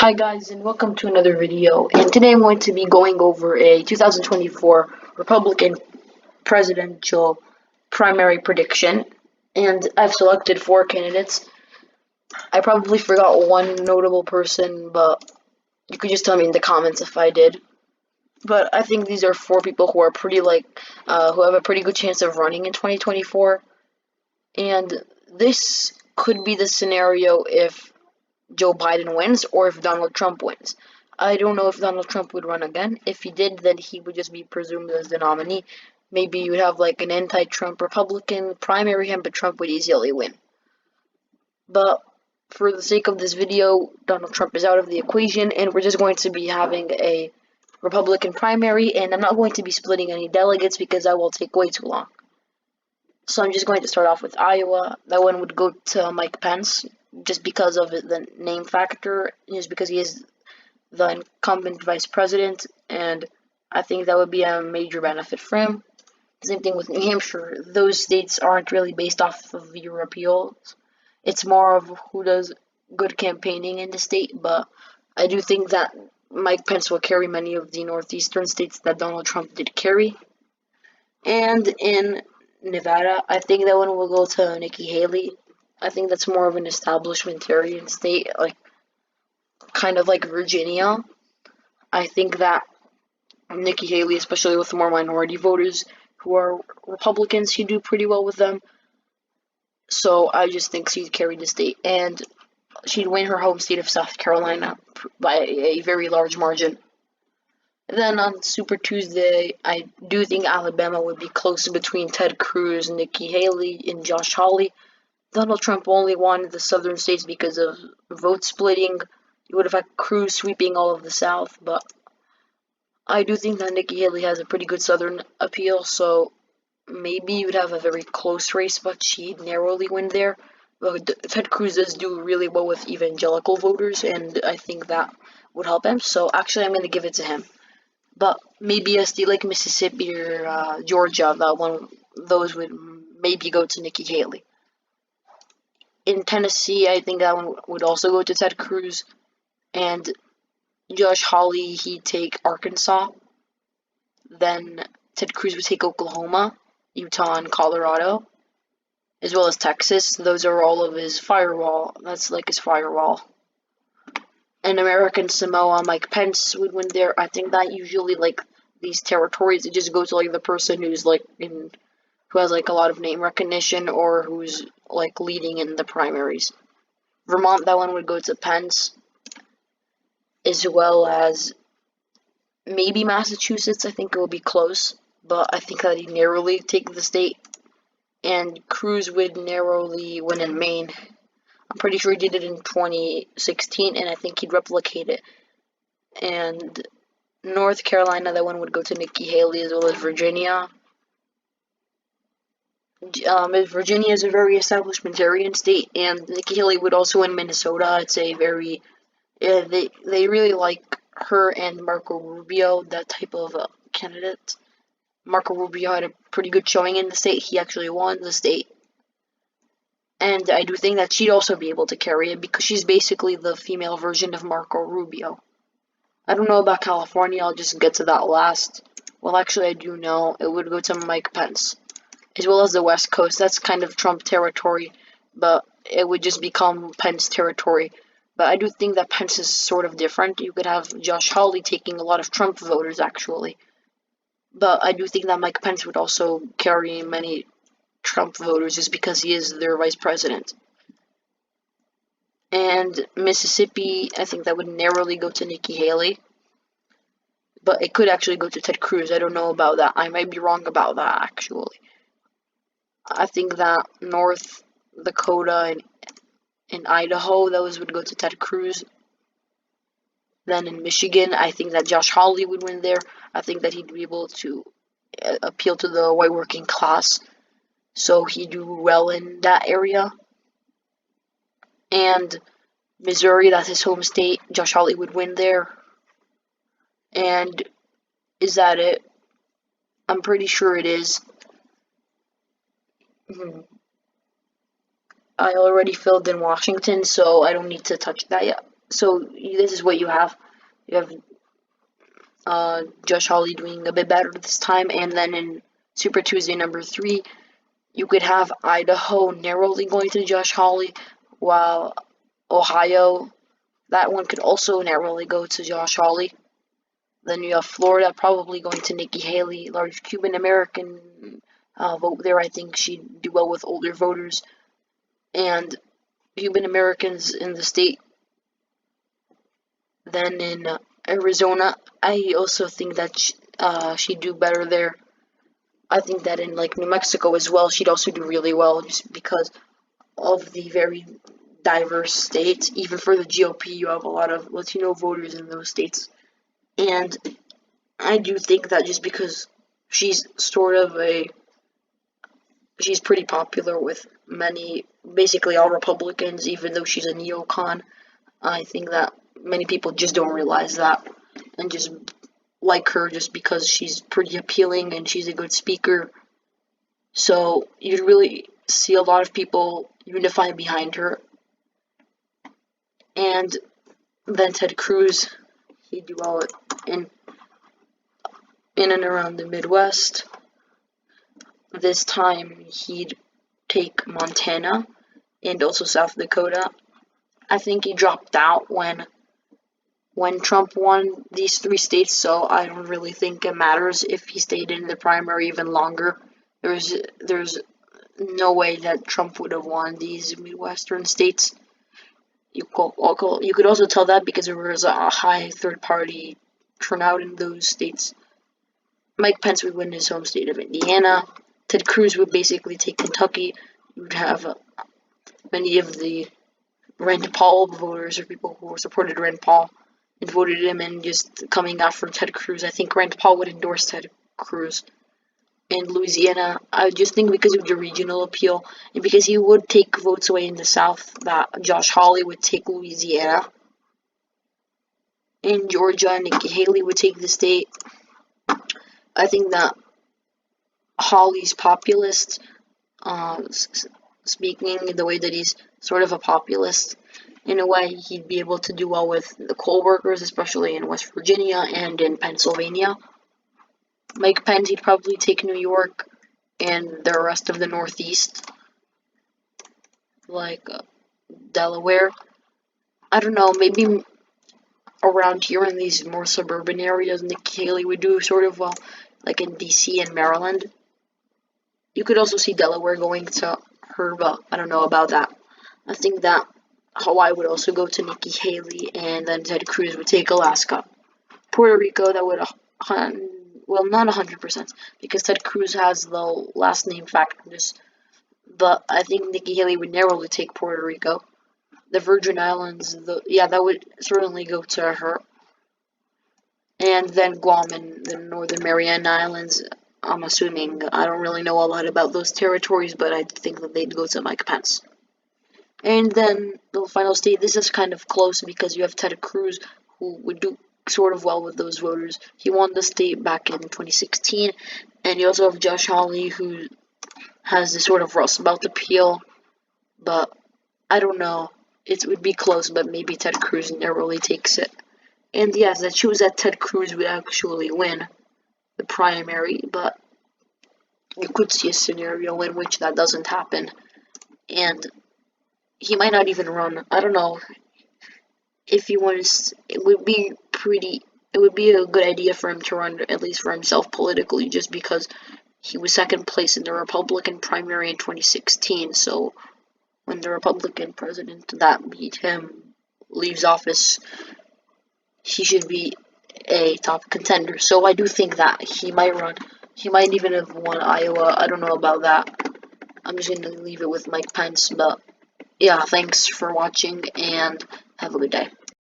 Hi guys, and welcome to another video, and today I'm going to be going over a 2024 Republican presidential primary prediction, and I've selected 4 candidates. I probably forgot one notable person, but you could just tell me in the comments if I did. But I think these are 4 people who are who have a pretty good chance of running in 2024, and this could be the scenario if Joe Biden wins or if Donald Trump wins. I don't know if Donald Trump would run again. If he did, then he would just be presumed as the nominee. Maybe you would have like an anti-Trump Republican primary him, but Trump would easily win. But for the sake of this video, Donald Trump is out of the equation, and we're just going to be having a Republican primary, and I'm not going to be splitting any delegates because that will take way too long. So I'm just going to start off with Iowa. That one would go to Mike Pence, just because of the name factor, just because he is the incumbent vice president, and I think that would be a major benefit for him. Same thing with New Hampshire. Those states aren't really based off of your appeals. It's more of who does good campaigning in the state, but I do think that Mike Pence will carry many of the northeastern states that Donald Trump did carry. And in Nevada, I think that one will go to Nikki Haley. I think that's more of an establishmentarian state, kind of like Virginia. I think that Nikki Haley, especially with more minority voters who are Republicans, she'd do pretty well with them. So I just think she'd carry the state, and she'd win her home state of South Carolina by a very large margin. Then on Super Tuesday, I do think Alabama would be close between Ted Cruz, Nikki Haley, and Josh Hawley. Donald Trump only won the southern states because of vote splitting. You would have had Cruz sweeping all of the South, but I do think that Nikki Haley has a pretty good southern appeal, so maybe you would have a very close race, but she'd narrowly win there. But Ted Cruz does do really well with evangelical voters, and I think that would help him, so actually I'm going to give it to him. But maybe a state like Mississippi or Georgia, those would maybe go to Nikki Haley. In Tennessee, I think that one would also go to Ted Cruz, and Josh Hawley, he'd take Arkansas. Then Ted Cruz would take Oklahoma, Utah, and Colorado, as well as Texas. Those are all of his firewall. That's like his firewall. And American Samoa, Mike Pence would win there. I think that usually, these territories, it just goes to, the person who's, who has, a lot of name recognition or who's, leading in the primaries. Vermont, that one would go to Pence, as well as maybe Massachusetts. I think it will be close, but I think that he'd narrowly take the state. And Cruz would narrowly win in Maine. I'm pretty sure he did it in 2016, and I think he'd replicate it. And North Carolina, that one would go to Nikki Haley, as well as Virginia. Virginia is a very establishmentarian state, and Nikki Haley would also win Minnesota. It's a very, they really like her and Marco Rubio, that type of candidate. Marco Rubio had a pretty good showing in the state. He actually won the state. And I do think that she'd also be able to carry it because she's basically the female version of Marco Rubio. I don't know about California. I'll just get to that last. Well, actually, I do know. It would go to Mike Pence, as well as the West Coast. That's kind of Trump territory, but it would just become Pence territory. But I do think that Pence is sort of different. You could have Josh Hawley taking a lot of Trump voters, actually. But I do think that Mike Pence would also carry many Trump voters just because he is their vice president. And Mississippi, I think that would narrowly go to Nikki Haley. But it could actually go to Ted Cruz. I don't know about that. I might be wrong about that, actually. I think that North Dakota and Idaho, those would go to Ted Cruz. Then in Michigan, I think that Josh Hawley would win there. I think that he'd be able to appeal to the white working class, so he'd do well in that area. And Missouri, that's his home state. Josh Hawley would win there. And is that it? I'm pretty sure it is. I already filled in Washington, so I don't need to touch that yet. So this is what you have. You have Josh Hawley doing a bit better this time, and then in Super Tuesday number 3, you could have Idaho narrowly going to Josh Hawley, while Ohio, that one could also narrowly go to Josh Hawley. Then you have Florida probably going to Nikki Haley, large Cuban American vote there. I think she'd do well with older voters and Cuban Americans in the state. Then in Arizona, I also think that she'd do better there. I think that in like New Mexico as well, she'd also do really well just because of the very diverse states. Even for the GOP, you have a lot of Latino voters in those states. And I do think that just because she's she's pretty popular with basically all Republicans, even though she's a neocon, I think that many people just don't realize that and just like her just because she's pretty appealing and she's a good speaker. So you'd really see a lot of people unify behind her. And then Ted Cruz, he'd do well in and around the Midwest. This time he'd take Montana and also South Dakota. I think he dropped out when Trump won these 3 states, so I don't really think it matters if he stayed in the primary even longer. There's no way that Trump would have won these Midwestern states. You could also tell that because there was a high third-party turnout in those states. Mike Pence would win his home state of Indiana. Ted Cruz would basically take Kentucky. You would have many of the Rand Paul voters or people who supported Rand Paul and voted him and just coming after Ted Cruz. I think Rand Paul would endorse Ted Cruz. In Louisiana, I just think because of the regional appeal and because he would take votes away in the South, that Josh Hawley would take Louisiana. In Georgia, Nikki Haley would take the state. I think that Hawley's populist, speaking the way that he's sort of a populist, in a way he'd be able to do well with the coal workers, especially in West Virginia and in Pennsylvania. Mike Pence, he'd probably take New York and the rest of the Northeast, like Delaware. I don't know, maybe around here in these more suburban areas, Nikki Haley would do sort of well, like in DC and Maryland. You could also see Delaware going to her, but I don't know about that. I think that Hawaii would also go to Nikki Haley, and then Ted Cruz would take Alaska. Puerto Rico, that would, well, not 100%, because Ted Cruz has the last name factors, but I think Nikki Haley would narrowly take Puerto Rico. The Virgin Islands, that would certainly go to her. And then Guam and the Northern Marianne Islands, I'm assuming. I don't really know a lot about those territories, but I think that they'd go to Mike Pence. And then the final state, this is kind of close because you have Ted Cruz, who would do sort of well with those voters. He won the state back in 2016, and you also have Josh Hawley, who has this sort of Rust Belt appeal, but I don't know. It would be close, but maybe Ted Cruz narrowly takes it. And yes, that shows that Ted Cruz would actually win the primary, but you could see a scenario in which that doesn't happen, and he might not even run. I don't know. If he wants, it would be a good idea for him to run, at least for himself politically, just because he was second place in the Republican primary in 2016, so when the Republican president that beat him leaves office, he should be a top contender. So I do think that he might run. He might even have won Iowa. I don't know about that. I'm just going to leave it with Mike Pence. But yeah, thanks for watching and have a good day.